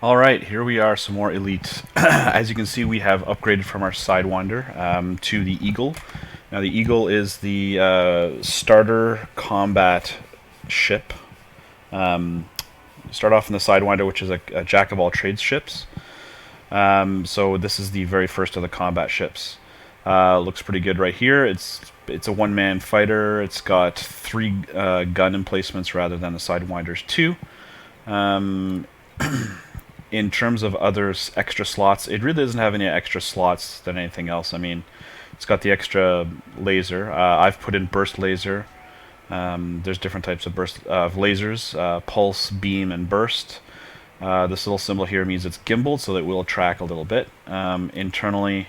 Alright, here we are, some more Elite. As you can see, we have upgraded from our Sidewinder to the Eagle. Now the Eagle is the starter combat ship. Start off in the Sidewinder, which is a jack-of-all-trades ships. So this is the very first of the combat ships. Looks pretty good right here. It's a one-man fighter. It's got 3 gun emplacements rather than the Sidewinder's 2. In terms of others extra slots, it really doesn't have any extra slots than anything else. I mean, it's got the extra laser. I've put in burst laser. There's different types of burst lasers, pulse, beam, and burst. This little symbol here means it's gimbaled, so that it will track a little bit. Internally,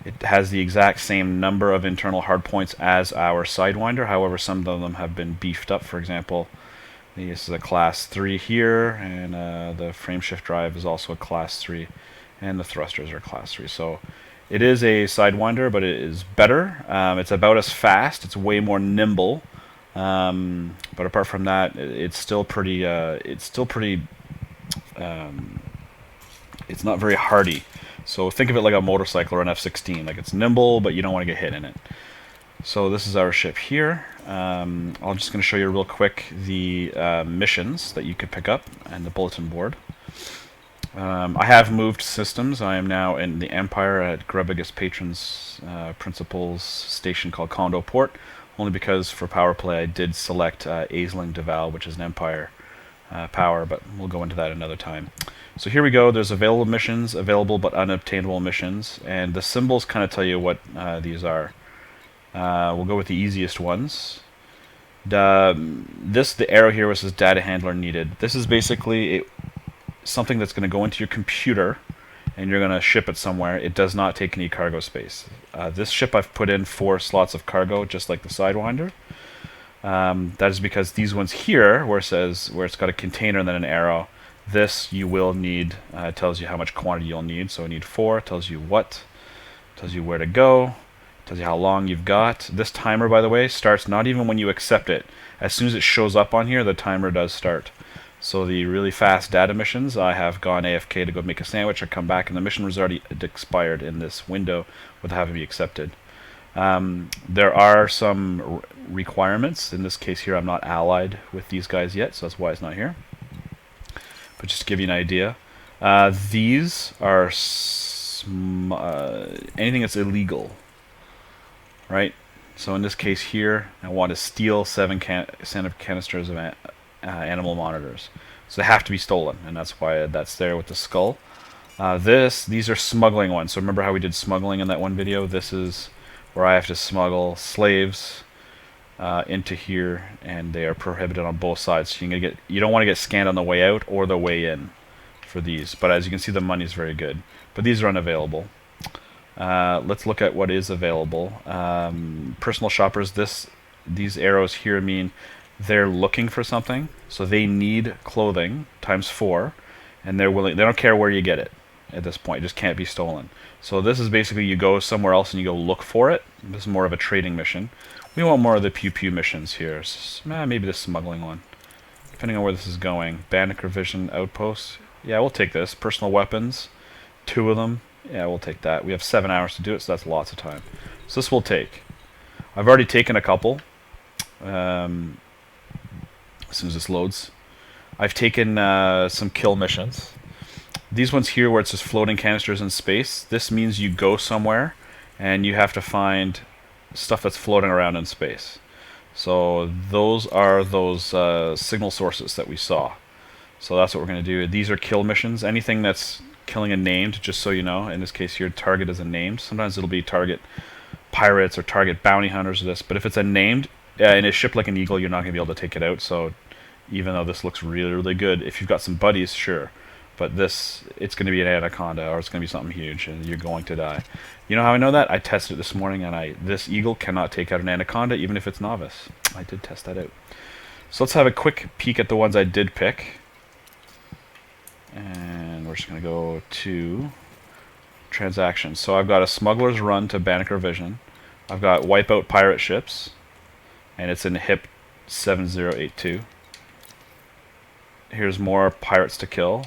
it has the exact same number of internal hardpoints as our Sidewinder. However, some of them have been beefed up. For example, this is a class 3 here, and the frameshift drive is also a class 3, and the thrusters are class 3. So it is a Sidewinder, but it is better. It's about as fast. It's way more nimble. But apart from that, it's still pretty. It's not very hardy. So think of it like a motorcycle or an F-16. Like, it's nimble, but you don't want to get hit in it. So this is our ship here. I'm just going to show you real quick the missions that you could pick up and the bulletin board. I have moved systems. I am now in the Empire at Grubigus Patron's Principal's station called Condo Port, only because for power play I did select Aisling Deval, which is an Empire power, but we'll go into that another time. So here we go. There's available missions, available but unobtainable missions, and the symbols kind of tell you what these are. We'll go with the easiest ones. The arrow here was says data handler needed. This is basically something that's going to go into your computer, and you're going to ship it somewhere. It does not take any cargo space. This ship I've put in 4 slots of cargo, just like the Sidewinder. That is because these ones here, where it's got a container and then an arrow, this you will need. It tells you how much quantity you'll need. So I need 4. It tells you what. It tells you where to go. Tells you how long you've got. This timer, by the way, starts not even when you accept it. As soon as it shows up on here, the timer does start. So the really fast data missions, I have gone AFK to go make a sandwich. I come back and the mission was already expired in this window without having to be accepted. There are some requirements. In this case here, I'm not allied with these guys yet, so that's why it's not here. But just to give you an idea, these are anything that's illegal. Right? So in this case here, I want to steal 7 canisters of animal monitors. So they have to be stolen, and that's why that's there with the skull. These are smuggling ones. So remember how we did smuggling in that one video? This is where I have to smuggle slaves into here, and they are prohibited on both sides. So you don't want to get scanned on the way out or the way in for these. But as you can see, the money is very good. But these are unavailable. Let's look at what is available. Personal shoppers, these arrows here mean they're looking for something, so they need clothing times 4, and they're willing. They don't care where you get it at this point. It just can't be stolen. So this is basically you go somewhere else and you go look for it. This is more of a trading mission. We want more of the pew pew missions here. Maybe the smuggling one, depending on where this is going. Banneker Vision Outpost. Yeah, we'll take this. Personal weapons, 2 of them. Yeah, we'll take that. We have 7 hours to do it, so that's lots of time. So this will take. I've already taken a couple. As soon as this loads. I've taken some kill missions. These ones here where it's just floating canisters in space, this means you go somewhere and you have to find stuff that's floating around in space. So those are those signal sources that we saw. So that's what we're going to do. These are kill missions. Anything that's killing a named, just so you know. In this case here, target is a named. Sometimes it'll be target pirates or target bounty hunters or this. But if it's a named, in a ship like an Eagle, you're not going to be able to take it out. So even though this looks really, really good, if you've got some buddies, sure. But this, it's going to be an anaconda or it's going to be something huge and you're going to die. You know how I know that? I tested it this morning, and this Eagle cannot take out an anaconda even if it's novice. I did test that out. So let's have a quick peek at the ones I did pick. And we're just going to go to transactions. So I've got a smuggler's run to Banneker Vision. I've got wipeout pirate ships, and it's in HIP 7082. Here's more pirates to kill.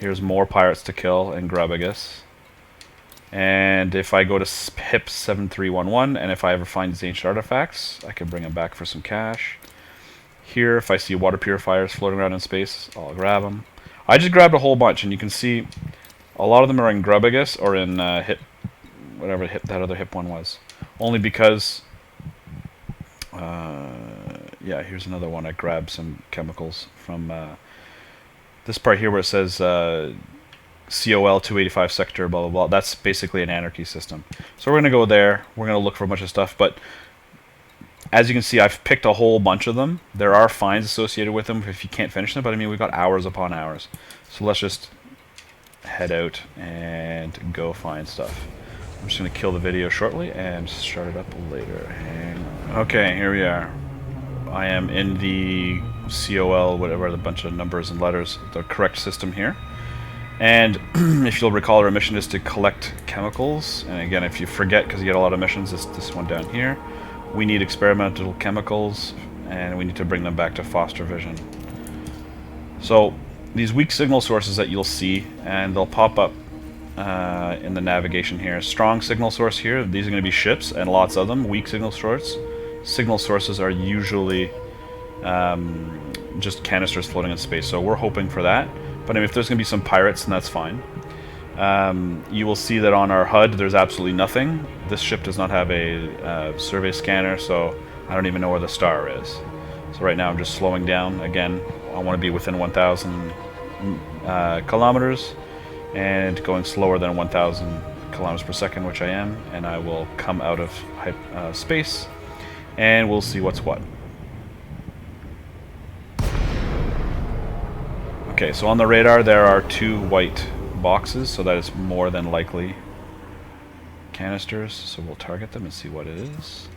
Here's more pirates to kill in Grubagus. And if I go to HIP 7311, and if I ever find these ancient artifacts, I can bring them back for some cash. Here, if I see water purifiers floating around in space, I'll grab them. I just grabbed a whole bunch, and you can see a lot of them are in Grubagus or in HIP, whatever that other HIP one was. Only because, yeah, here's another one. I grabbed some chemicals from this part here where it says COL 285 sector, blah, blah, blah. That's basically an anarchy system. So we're going to go there. We're going to look for a bunch of stuff. But as you can see, I've picked a whole bunch of them. There are fines associated with them if you can't finish them. But I mean, we've got hours upon hours. So let's just head out and go find stuff. I'm just going to kill the video shortly and start it up later. Hang on. Okay, here we are. I am in the COL, whatever, the bunch of numbers and letters, the correct system here. And if you'll recall, our mission is to collect chemicals. And again, if you forget, because you get a lot of missions, it's this one down here. We need experimental chemicals, and we need to bring them back to Foster Vision. So these weak signal sources that you'll see, and they'll pop up in the navigation here. Strong signal source here. These are going to be ships, and lots of them. Weak signal sources are usually just canisters floating in space. So we're hoping for that. But I mean, if there's going to be some pirates, then that's fine. You will see that on our HUD, there's absolutely nothing. This ship does not have a survey scanner, so I don't even know where the star is. So right now I'm just slowing down. Again, I want to be within 1,000 kilometers, and going slower than 1,000 kilometers per second, which I am, and I will come out of space, and we'll see what's what. Okay, so on the radar there are 2 white boxes, so that is more than likely canisters, so we'll target them and see what it is.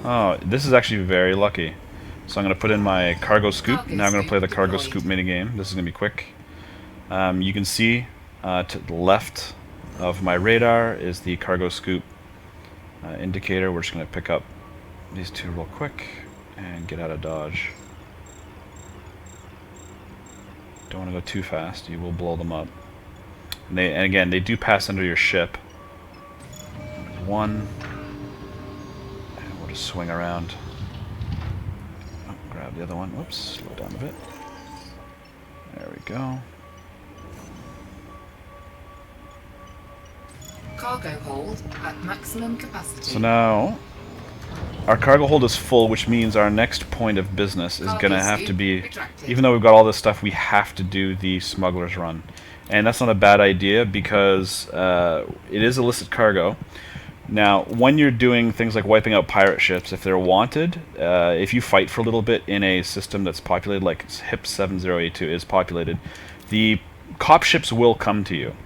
Oh, this is actually very lucky. So I'm going to put in my cargo scoop. Now I'm going to play the cargo scoop minigame. This is going to be quick. You can see to the left of my radar is the cargo scoop indicator. We're just going to pick up these 2 real quick and get out of dodge. Don't want to go too fast, you will blow them up. And again, they do pass under your ship. There's one. And we'll just swing around. Oh, grab the other one. Whoops, slow down a bit. There we go. Cargo hold at maximum capacity. So now our cargo hold is full, which means our next point of business is going to have to be, even though we've got all this stuff, we have to do the smuggler's run. And that's not a bad idea, because it is illicit cargo. Now, when you're doing things like wiping out pirate ships, if they're wanted, if you fight for a little bit in a system that's populated, like HIP 7082 is populated, the cop ships will come to you.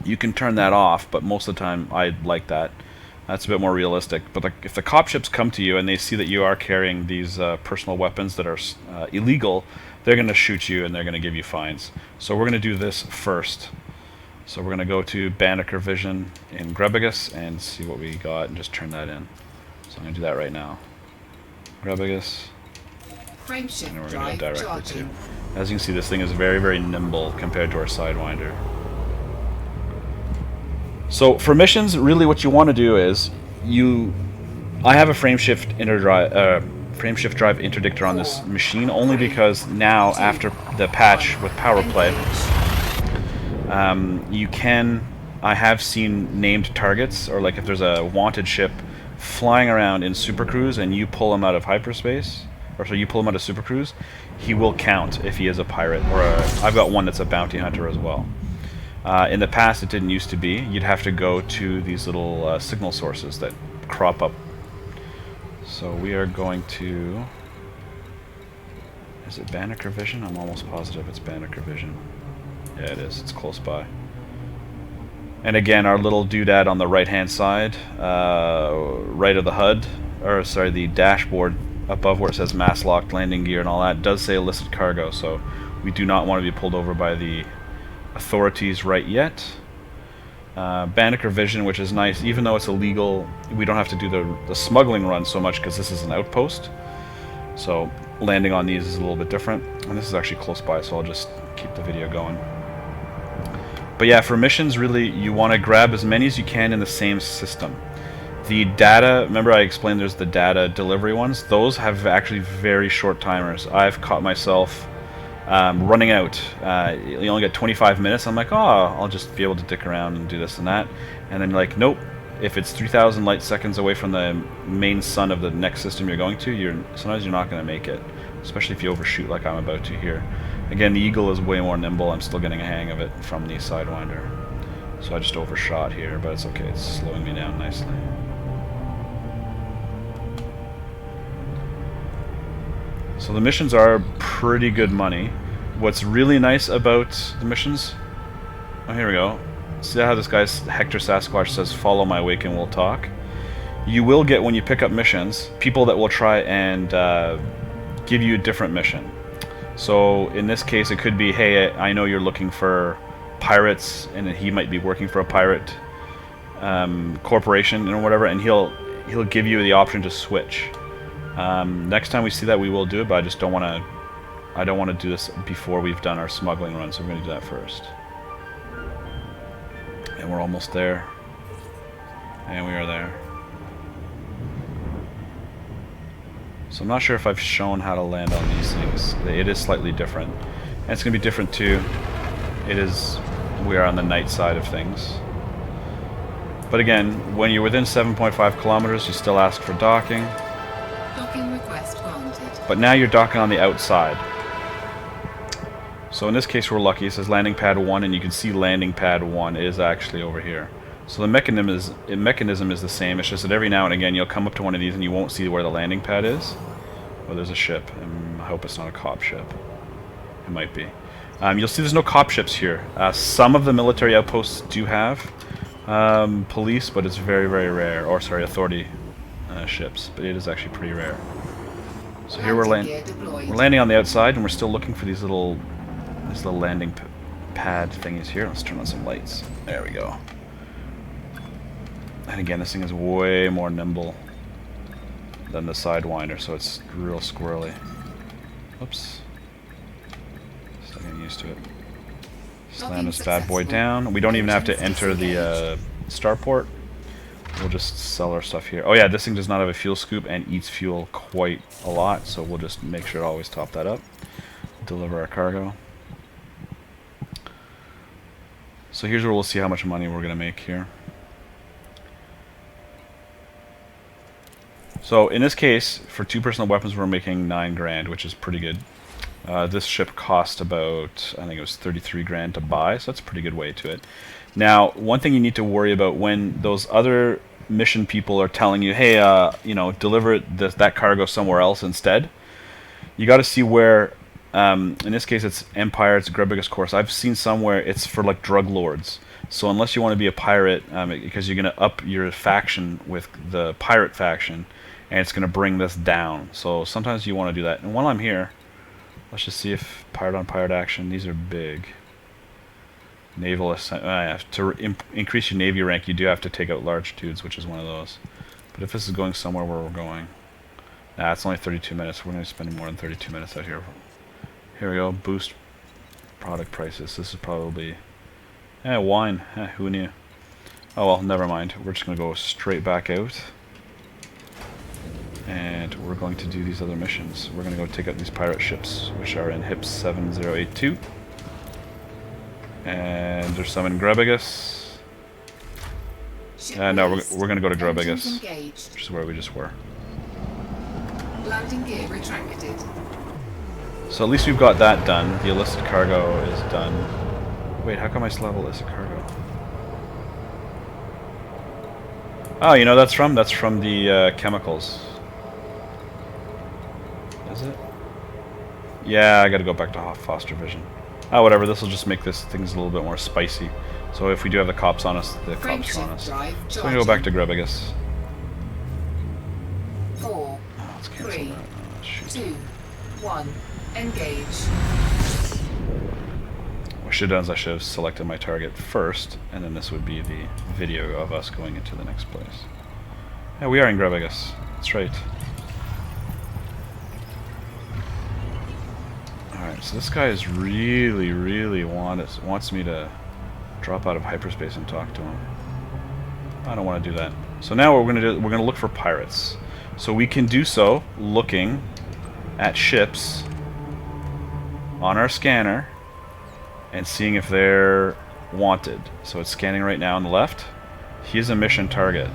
You can turn that off, but most of the time I like that. That's a bit more realistic. But if the cop ships come to you and they see that you are carrying these personal weapons that are illegal, they're going to shoot you and they're going to give you fines. So we're going to do this first. So we're going to go to Banneker Vision in Grubagus and see what we got and just turn that in. So I'm going to do that right now. Grubagus. And we're going to go directly to. As you can see, this thing is very, very nimble compared to our Sidewinder. So for missions, really what you want to do is I have a frameshift drive interdictor on this machine only because now after the patch with power play, I have seen named targets, or like if there's a wanted ship flying around in Super Cruise and you pull him out of hyperspace, or so you pull him out of Super Cruise, he will count if he is a pirate, or I've got one that's a bounty hunter as well. In the past, it didn't used to be. You'd have to go to these little signal sources that crop up. So we are going to... Is it Banneker Vision? I'm almost positive it's Banneker Vision. Yeah, it is. It's close by. And again, our little doodad on the right-hand side, right of the HUD, or sorry, the dashboard above where it says mass locked landing gear and all that, does say illicit cargo. So we do not want to be pulled over by the authorities right yet. Banneker Vision, which is nice, even though it's illegal, we don't have to do the smuggling run so much because this is an outpost. So landing on these is a little bit different. And this is actually close by, so I'll just keep the video going. But yeah, for missions, really, you want to grab as many as you can in the same system. The data, remember I explained there's the data delivery ones? Those have actually very short timers. I've caught myself running out. You only get 25 minutes. I'm like, oh, I'll just be able to dick around and do this and that. And then like, nope. If it's 3,000 light seconds away from the main sun of the next system you're going to, sometimes you're not going to make it. Especially if you overshoot like I'm about to here. Again, the Eagle is way more nimble. I'm still getting a hang of it from the Sidewinder. So I just overshot here, but it's okay. It's slowing me down nicely. So the missions are pretty good money. What's really nice about the missions... Oh, here we go. See how this guy, Hector Sasquatch, says, follow my wake and we'll talk? You will get, when you pick up missions, people that will try and give you a different mission. So in this case, it could be, hey, I know you're looking for pirates, and he might be working for a pirate corporation or whatever, and he'll give you the option to switch. Next time we see that, we will do it, but I just don't want to. I don't want to do this before we've done our smuggling run, so we're going to do that first. And we're almost there. And we are there. So I'm not sure if I've shown how to land on these things. It is slightly different. And it's going to be different too. We are on the night side of things. But again, when you're within 7.5 kilometers, you still ask for docking. Docking request granted. But now you're docking on the outside. So in this case we're lucky. It says landing pad 1, and you can see landing pad 1 is actually over here. So the mechanism is the same. It's just that every now and again you'll come up to one of these and you won't see where the landing pad is. Oh, there's a ship. I hope it's not a cop ship. It might be. You'll see there's no cop ships here. Some of the military outposts do have police, but it's very, very rare. Or sorry, authority ships. But it is actually pretty rare. So here we're landing on the outside, and we're still looking for these little landing pad thingies here. Let's turn on some lights. There we go. And again, this thing is way more nimble than the Sidewinder, so it's real squirrely. Oops. Still getting used to it. Slam this bad boy down. We don't even have to enter the starport. We'll just sell our stuff here. Oh yeah, this thing does not have a fuel scoop and eats fuel quite a lot, so we'll just make sure to always top that up. Deliver our cargo. So here's where we'll see how much money we're going to make here. So in this case, for 2 personal weapons, we're making 9 grand, which is pretty good. This ship cost about, I think it was 33 grand to buy, so that's a pretty good way to it. Now, one thing you need to worry about when those other mission people are telling you, hey, you know, deliver that cargo somewhere else instead, you got to see where, in this case it's Empire, it's Grebigus course. I've seen somewhere it's for like drug lords. So unless you want to be a pirate, because you're going to up your faction with the pirate faction, and it's going to bring this down. So sometimes you want to do that. And while I'm here, let's just see if pirate on pirate action, these are big. Naval to increase your navy rank, you do have to take out large dudes, which is one of those. But if this is going somewhere where we're going, nah, it's only 32 minutes. We're going to be spending more than 32 minutes out here. Here we go. Boost product prices. This is probably wine. Who knew? Oh well, never mind. We're just going to go straight back out. And we're going to do these other missions. We're going to go take out these pirate ships, which are in HIP 7082. And there's some in Grebigus. No, we're going to go to Grebigus, which is where we just were. Landing gear retracted. So at least we've got that done. The illicit cargo is done. Wait, how come I still have illicit cargo? Oh, you know that's from the chemicals. Is it? Yeah, I gotta go back to Foster Vision. Oh, whatever, this will just make things a little bit more spicy. So if we do have the cops on us, the cops are on us. So we're gonna go back to Grebigus. 4, 3, 2, 1, engage. What I should have done is I should have selected my target first, and then this would be the video of us going into the next place. Yeah, we are in Grebigus. That's right. Alright, so this guy is really wants me to drop out of hyperspace and talk to him. I don't want to do that. So now what we're going to do, we're going to look for pirates. So we can do so looking at ships on our scanner and seeing if they're wanted. So it's scanning right now on the left. He is a mission target.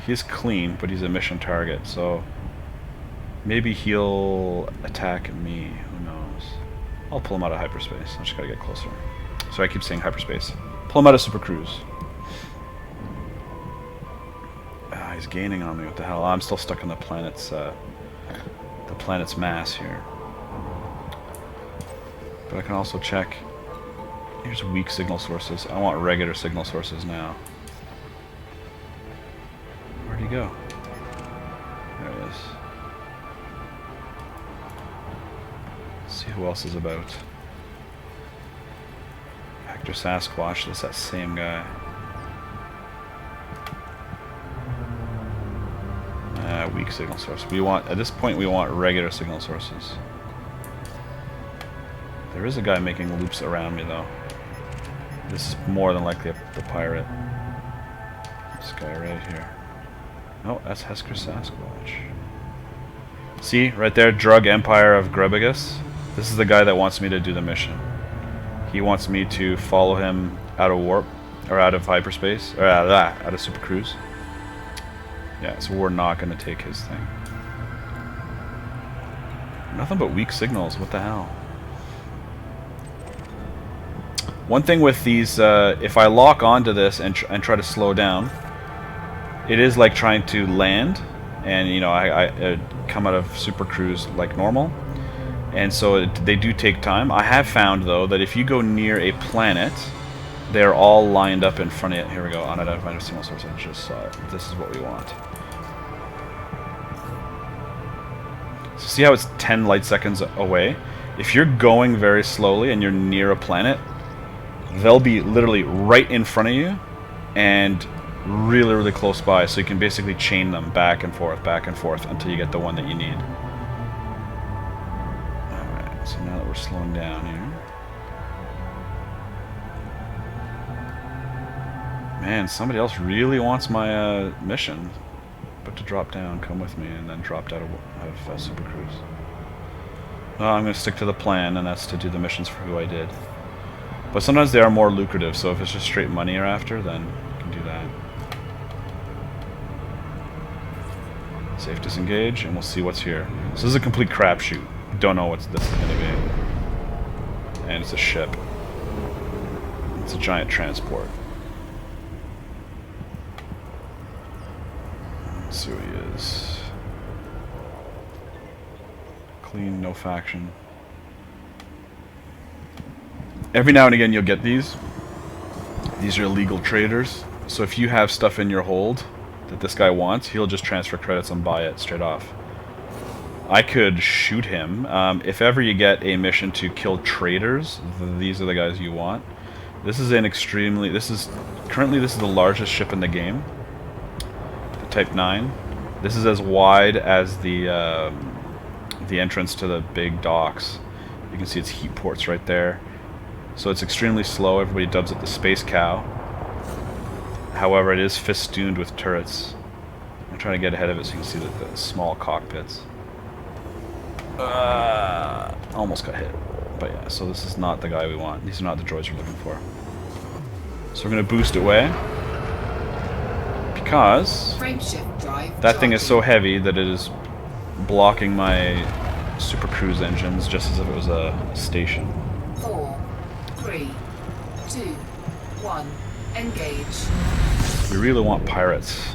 He is clean, but he's a mission target. So maybe he'll attack me. Who knows? I'll pull him out of hyperspace. I just gotta get closer. So I keep saying hyperspace. Pull him out of super cruise. He's gaining on me. What the hell? I'm still stuck in the planet's mass here. But I can also check. Here's weak signal sources. I want regular signal sources now. Where'd he go? There he is. Let's see who else is about. Hector Sasquatch. That's that same guy. Weak signal source. We want, at this point, we want regular signal sources. There is a guy making loops around me, though. This is more than likely the pirate. This guy right here. No, that's Hector Sasquatch. See, right there, Drug Empire of Grubigus. This is the guy that wants me to do the mission. He wants me to follow him out of warp, or out of hyperspace, or out of super cruise. Yeah, so we're not going to take his thing. Nothing but weak signals. What the hell? One thing with these, if I lock onto this and try to slow down, it is like trying to land, and you know I come out of super cruise like normal, and so they do take time. I have found though that if you go near a planet, they're all lined up in front of it. Here we go. Unidentified signal source. I just saw it. This is what we want. So see how it's 10 light seconds away? If you're going very slowly and you're near a planet, they'll be literally right in front of you and really close by. So you can basically chain them back and forth until you get the one that you need. Alright, so now that we're slowing down here. Man, somebody else really wants my mission. But to drop down, come with me, and then dropped out of Super Cruise. Well, I'm going to stick to the plan, and that's to do the missions for who I did. But sometimes they are more lucrative, so if it's just straight money you're after, then you can do that. Safe disengage, and we'll see what's here. So this is a complete crapshoot. Don't know what this is going to be. And it's a ship. It's a giant transport. Let's see what he is. Clean, no faction. Every now and again you'll get these. These are illegal traders. So if you have stuff in your hold that this guy wants, he'll just transfer credits and buy it straight off. I could shoot him. If ever you get a mission to kill traders, these are the guys you want. This is currently the largest ship in the game. Type 9. This is as wide as the entrance to the big docks. You can see its heat ports right there. So it's extremely slow. Everybody dubs it the Space Cow. However, it is festooned with turrets. I'm trying to get ahead of it so you can see the small cockpits. Almost got hit. But yeah, so this is not the guy we want. These are not the droids we're looking for. So we're going to boost away. Because that thing is so heavy that it is blocking my Super Cruise engines just as if it was a station. 4, 3, 2, 1, engage. We really want pirates.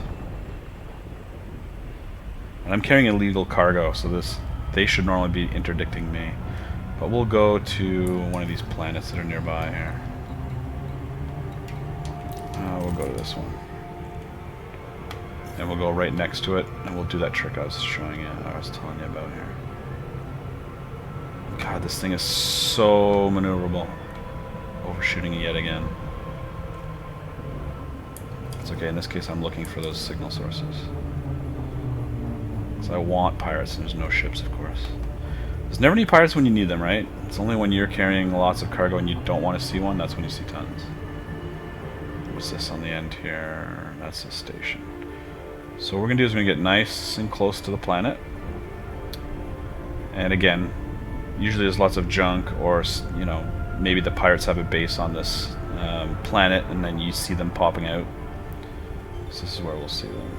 And I'm carrying illegal cargo, so they should normally be interdicting me. But we'll go to one of these planets that are nearby here. We'll go to this one. And we'll go right next to it, and we'll do that trick I was showing you, I was telling you about here. God, this thing is so maneuverable. Overshooting it yet again. It's okay, in this case I'm looking for those signal sources. So I want pirates, and there's no ships, of course. There's never any pirates when you need them, right? It's only when you're carrying lots of cargo and you don't want to see one, that's when you see tons. What's this on the end here? That's the station. So what we're going to do is we're going to get nice and close to the planet. And again, usually there's lots of junk, or, you know, maybe the pirates have a base on this planet and then you see them popping out. So this is where we'll see them.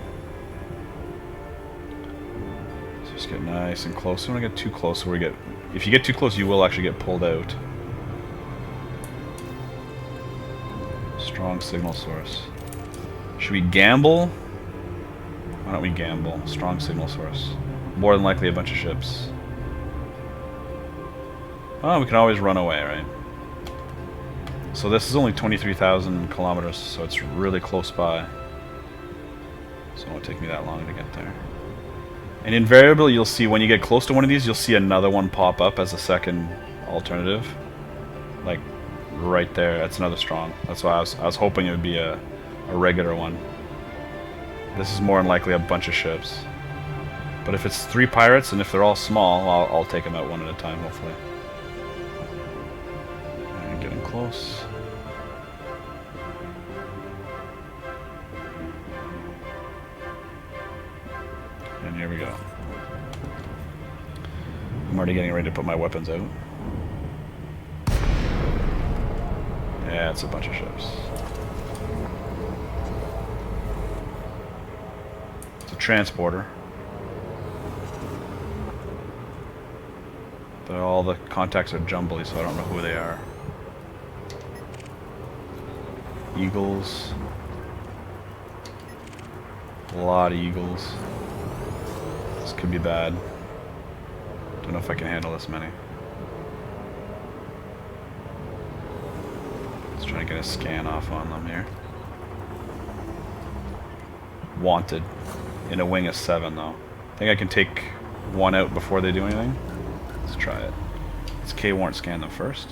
So just get nice and close. We don't get too close, so we get... If you get too close, you will actually get pulled out. Strong signal source. Should we gamble? Why don't we gamble? Strong signal source. More than likely a bunch of ships. Oh, we can always run away, right? So this is only 23,000 kilometers, so it's really close by. So it won't take me that long to get there. And invariably, you'll see when you get close to one of these, you'll see another one pop up as a second alternative. Like, right there. That's another strong. That's why I was hoping it would be a regular one. This is more than likely a bunch of ships. But if it's 3 pirates, and if they're all small, I'll take them out one at a time, hopefully. And getting close. And here we go. I'm already getting ready to put my weapons out. Yeah, it's a bunch of ships. It's a transporter. But all the contacts are jumbly, so I don't know who they are. Eagles. A lot of eagles. This could be bad. Don't know if I can handle this many. Let's try to get a scan off on them here. Wanted. In a wing of 7, though. I think I can take one out before they do anything. Let's try it. Let's K-warrant scan them first.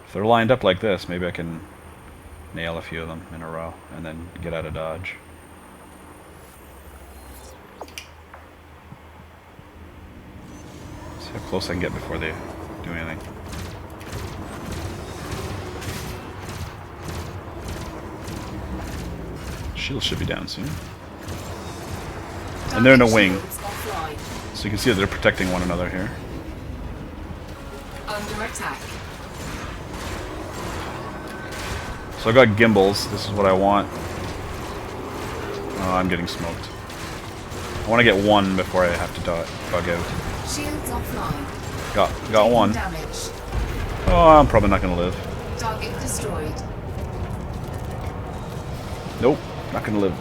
If they're lined up like this, maybe I can nail a few of them in a row and then get out of dodge. See how close I can get before they do anything. Shields should be down soon. And they're in a wing. So you can see that they're protecting one another here. Under attack. So I got gimbals. This is what I want. Oh, I'm getting smoked. I want to get one before I have to bug out. Shields offline. Got one. Damage. Oh, I'm probably not going to live. Target destroyed. Nope, not going to live.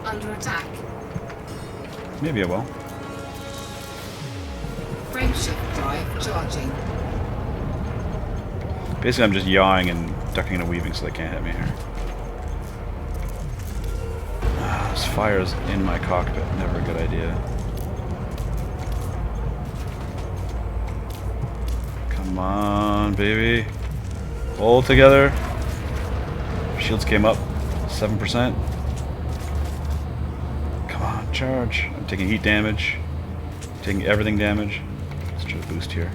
Under attack. Maybe I will. Frameshift drive charging. Basically, I'm just yawing and ducking and weaving so they can't hit me here. This fire's in my cockpit. Never a good idea. Come on, baby. Hold together. Shields came up. 7%. Come on, charge. I'm taking heat damage. Taking everything damage. Let's try to boost here.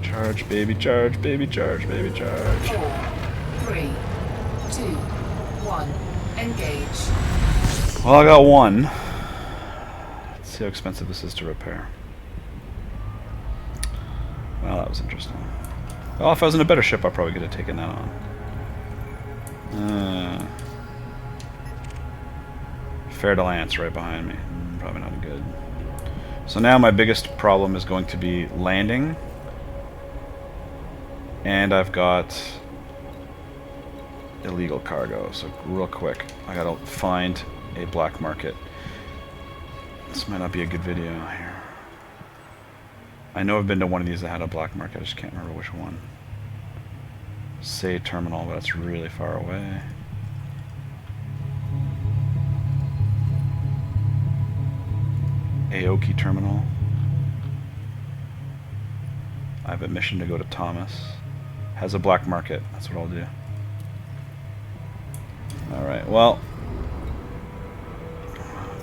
Charge, baby, charge, baby, charge, baby, charge. 4, 3, 2, 1. Engage. Well, I got one. Let's see how expensive this is to repair. Well, that was interesting. Well, if I was in a better ship, I probably could have taken that on. Fair to Lance right behind me. Probably not good. So now my biggest problem is going to be landing. And I've got illegal cargo. So real quick, I gotta find a black market. This might not be a good video here. I know I've been to one of these that had a black market. I just can't remember which one. Say terminal, but it's really far away. Aoki terminal. I have a mission to go to Thomas. Has a black market. That's what I'll do. Alright, well,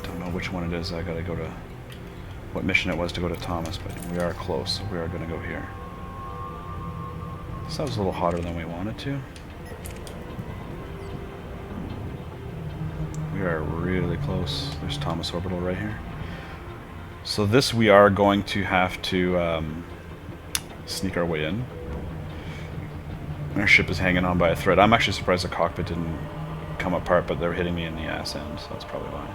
don't know which one it is. I gotta go to what mission it was to go to Thomas, but we are close, so we are gonna go here. This was a little hotter than we wanted to. We are really close. There's Thomas Orbital right here. So this we are going to have to sneak our way in. Our ship is hanging on by a thread. I'm actually surprised the cockpit didn't come apart, but they're hitting me in the ass end, so that's probably why.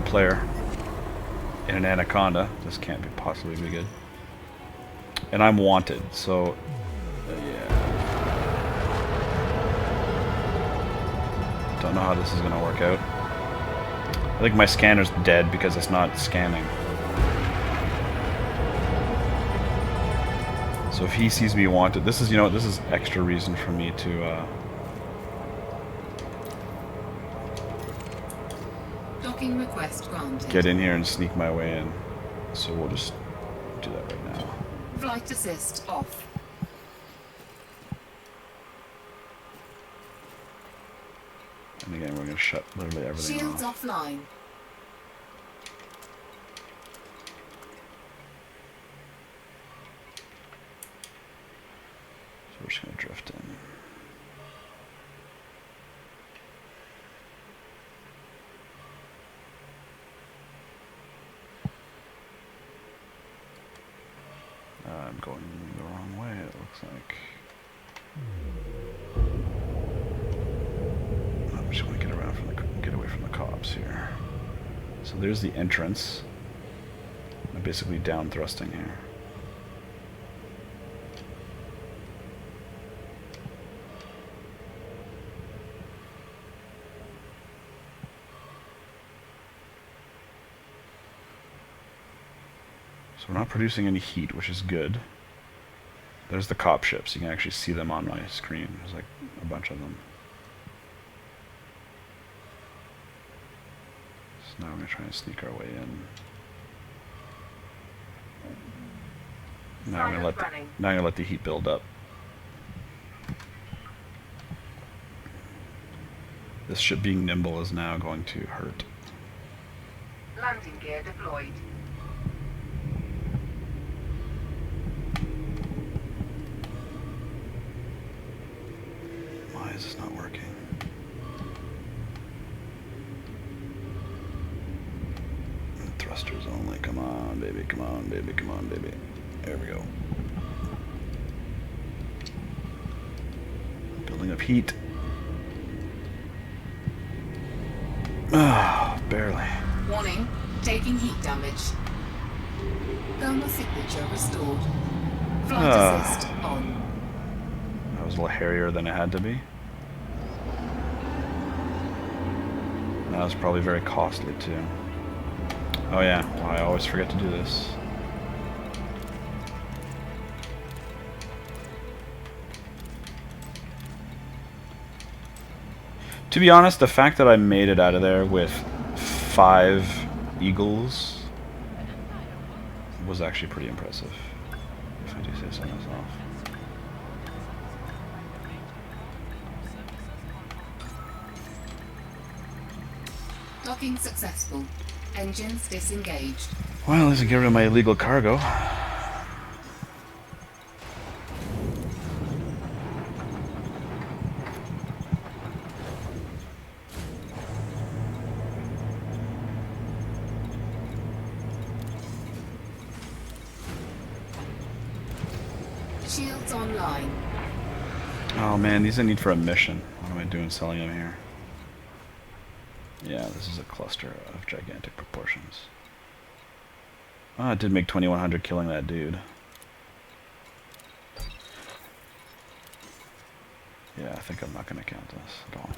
Player in an Anaconda. This can't be possibly be good. And I'm wanted, so yeah. Don't know how this is gonna work out. I think my scanner's dead because it's not scanning. So if he sees me wanted, this is, you know, this is extra reason for me to request granted. Get in here and sneak my way in. So we'll just do that right now. Flight assist off. And again, we're going to shut literally everything Shields off. offline. So we're just going to drift in. I'm going the wrong way, it looks like. I'm just going to get around from the, get away from the cops here. So there's the entrance. I'm basically down thrusting here. So we're not producing any heat, which is good. There's the cop ships. You can actually see them on my screen. There's like a bunch of them. So now we're going to try and sneak our way in. Now I'm going to let the heat build up. This ship being nimble is now going to hurt. Landing gear deployed. Why is this not working? Thrusters only. Come on, baby. Come on, baby. Come on, baby. There we go. Building up heat. Ah, barely. Warning, taking heat damage. Thermal signature restored. Flight assist on. That was a little hairier than it had to be. That was probably very costly too. Oh yeah, well, I always forget to do this. To be honest, the fact that I made it out of there with 5 Eagles was actually pretty impressive, if I do say so myself. Docking successful. Engines disengaged. Well, at least I get rid of my illegal cargo. Shields online. Oh man, these I need for a mission. What am I doing selling them here? Yeah, this is a cluster of gigantic proportions. Oh, it did make 2100 killing that dude. Yeah, I think I'm not going to count this at all.